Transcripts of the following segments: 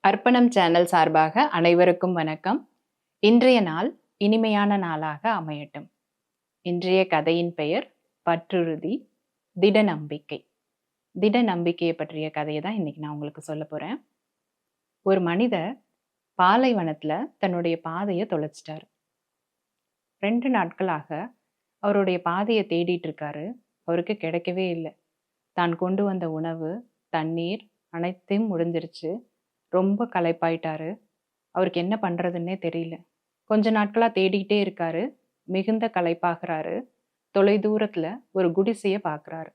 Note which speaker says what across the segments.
Speaker 1: அர்ப்பணம் சேனல் சார்பாக அனைவருக்கும் வணக்கம். இன்றைய நாள் இனிமையான நாளாக அமையட்டும். இன்றைய கதையின் பெயர் பற்றுறுதி, திட நம்பிக்கை. திட நம்பிக்கையை பற்றிய கதையை தான் இன்னைக்கு நான் உங்களுக்கு சொல்ல போறேன். ஒரு மனிதர் பாலைவனத்துல தன்னுடைய பாதையை தொலைச்சிட்டாரு. 2 நாட்களாக அவருடைய பாதையை தேடிட்டு இருக்காரு. அவருக்கு கிடைக்கவே இல்லை. தான் கொண்டு வந்த உணவு, தண்ணீர் அனைத்தையும் முடிஞ்சிருச்சு. ரொம்ப களைப்பாயிட்டாரு. அவருக்கு என்ன பண்றதுன்னே தெரியல. கொஞ்ச நாட்களா தேடிட்டே இருக்காரு. மிகுந்த களைப்பாகிறாரு. தொலைதூரத்துல ஒரு குடிசைய பார்க்குறாரு.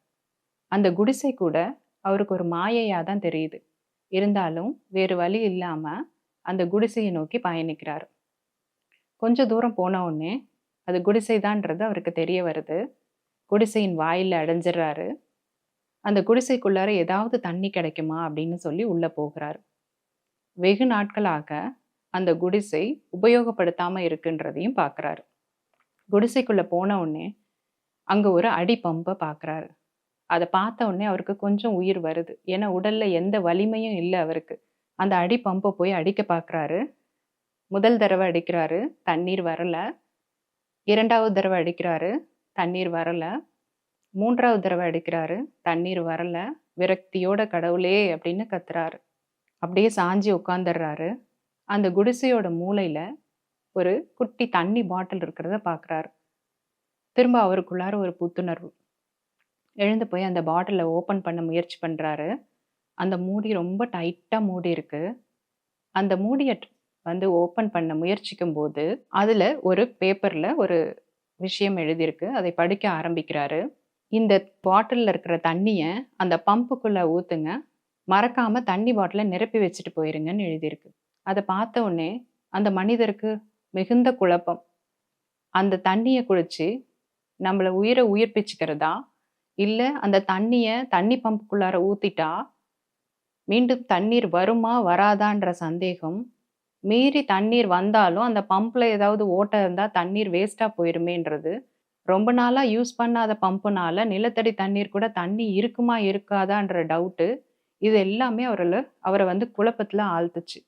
Speaker 1: அந்த குடிசை கூட அவருக்கு ஒரு மாயையா தான் தெரியுது. இருந்தாலும் வேறு வழி இல்லாம அந்த குடிசையை நோக்கி பயணிக்கிறாரு. கொஞ்ச தூரம் போன உடனே அது குடிசைதான்றது அவருக்கு தெரிய வருது. குடிசையின் வாயில அடைஞ்சிடுறாரு. அந்த குடிசைக்குள்ளார ஏதாவது தண்ணி கிடைக்குமா அப்படின்னு சொல்லி உள்ள போகிறாரு. வெகு நாட்களாக அந்த குடிசை உபயோகப்படுத்தாம இருக்குன்றதையும் பார்க்குறாரு. குடிசைக்குள்ள போன உடனே அங்க ஒரு அடி பம்பை பார்க்குறாரு. அதை பார்த்த உடனே அவருக்கு கொஞ்சம் உயிர் வருது. ஏன்னா உடல்ல எந்த வலிமையும் இல்லை அவருக்கு. அந்த அடி பம்பை போய் அடிக்க பார்க்குறாரு. முதல் தடவை அடிக்கிறாரு, தண்ணீர் வரல. 2வது தடவை அடிக்கிறாரு, தண்ணீர் வரல. 3வது தடவை அடிக்கிறாரு, தண்ணீர் வரல. விரக்தியோட கடவுளே அப்படின்னு கத்துறாரு. அப்படியே சாஞ்சி உட்காந்துடுறாரு. அந்த குடிசையோட மூலையில ஒரு குட்டி தண்ணி பாட்டில் இருக்கிறத பார்க்குறாரு. திரும்ப அவருக்குள்ளார ஒரு புத்துணர்வு. எழுந்து போய் அந்த பாட்டிலை ஓப்பன் பண்ண முயற்சி பண்ணுறாரு. அந்த மூடி ரொம்ப டைட்டாக மூடி இருக்கு. அந்த மூடியை ஓப்பன் பண்ண முயற்சிக்கும் போது அதில் ஒரு பேப்பரில் ஒரு விஷயம் எழுதியிருக்கு. அதை படிக்க ஆரம்பிக்கிறாரு. இந்த பாட்டிலில் இருக்கிற தண்ணியை அந்த பம்புக்குள்ளே ஊற்றுங்க, மறக்காம தண்ணி பாட்டிலை நிரப்பி வச்சுட்டு போயிருங்கன்னு எழுதியிருக்கு. அதை பார்த்த உடனே அந்த மனிதருக்கு மிகுந்த குழப்பம். அந்த தண்ணியை குடிச்சு நம்மளை உயிரை உயிர்ப்பிச்சுக்கிறதா, இல்லை அந்த தண்ணியை தண்ணி பம்புக்குள்ளார ஊற்றிட்டா மீண்டும் தண்ணீர் வருமா வராதான்ற சந்தேகம். மீறி தண்ணீர் வந்தாலும் அந்த பம்பில் ஏதாவது ஓட்டை இருந்தால் தண்ணீர் வேஸ்ட்டாக போயிருமேன்றது. ரொம்ப நாளாக யூஸ் பண்ணாத பம்புனால நிலத்தடி தண்ணீர் கூட தண்ணி இருக்குமா இருக்காதான்ற டவுட்டு. இது எல்லாமே அவரை குழப்பத்தில் ஆழ்த்துச்சு.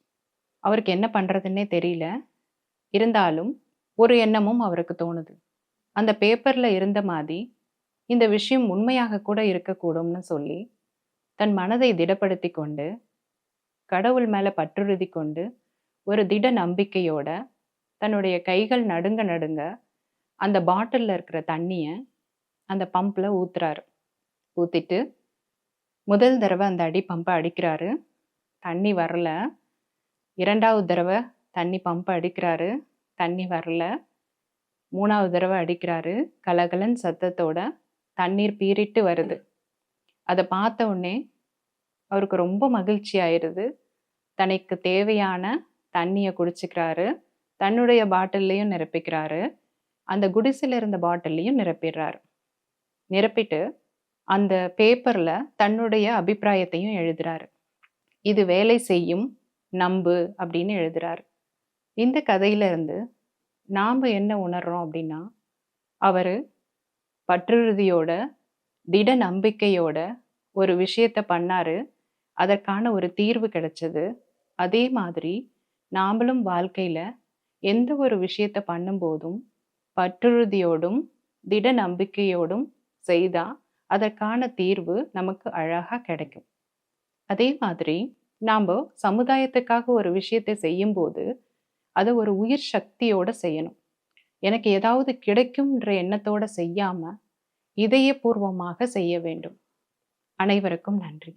Speaker 1: அவருக்கு என்ன பண்ணுறதுன்னே தெரியல. இருந்தாலும் ஒரு எண்ணமும் அவருக்கு தோணுது. அந்த பேப்பரில் இருந்த மாதிரி இந்த விஷயம் உண்மையாக கூட இருக்கக்கூடும்னு சொல்லி தன் மனதை திடப்படுத்தி கொண்டு, கடவுள் மேலே பற்றுறுதி கொண்டு, ஒரு திட நம்பிக்கையோட தன்னுடைய கைகள் நடுங்க நடுங்க அந்த பாட்டிலில் இருக்கிற தண்ணியை அந்த பம்பில் ஊற்றுறாரு. ஊற்றிட்டு முதல் தடவை அந்த அடி பம்பை அடிக்கிறாரு. தண்ணி வரல. 2வது தடவை தண்ணி பம்பை அடிக்கிறாரு. தண்ணி வரல. 3வது தடவை அடிக்கிறாரு. கலகலன் சத்தத்தோட தண்ணீர் பீறிட்டு வருது. அதை பார்த்த உடனே அவருக்கு ரொம்ப மகிழ்ச்சி ஆயிடுது. தனக்கு தேவையான தண்ணியை குடிச்சுக்கிறாரு. தன்னுடைய பாட்டில்லையும் நிரப்பிக்கிறாரு. அந்த குடிசையில் இருந்த பாட்டில்லையும் நிரப்பிடுறாரு. நிரப்பிட்டு அந்த பேப்பரில் தன்னுடைய அபிப்பிராயத்தையும் எழுதுறாரு. இது வேலை செய்யும், நம்பு அப்படின்னு எழுதுறாரு. இந்த கதையிலிருந்து நாம் என்ன உணர்றோம் அப்படின்னா, அவர் பற்றுறுதியோட திட நம்பிக்கையோட ஒரு விஷயத்தை பண்ணாரு. அதற்கான ஒரு தீர்வு கிடைச்சது. அதே மாதிரி நாமளும் வாழ்க்கையில் எந்த ஒரு விஷயத்தை பண்ணும்போதும் பற்றுறுதியோடும் திட நம்பிக்கையோடும் செய்தால் அதற்கான தீர்வு நமக்கு அழகாக கிடைக்கும். அதே மாதிரி நாம் சமுதாயத்துக்காக ஒரு விஷயத்தை செய்யும்போது அதை ஒரு உயிர் சக்தியோடு செய்யணும். எனக்கு ஏதாவது கிடைக்கும்ன்ற எண்ணத்தோடு செய்யாமல் இதயபூர்வமாக செய்ய வேண்டும். அனைவருக்கும் நன்றி.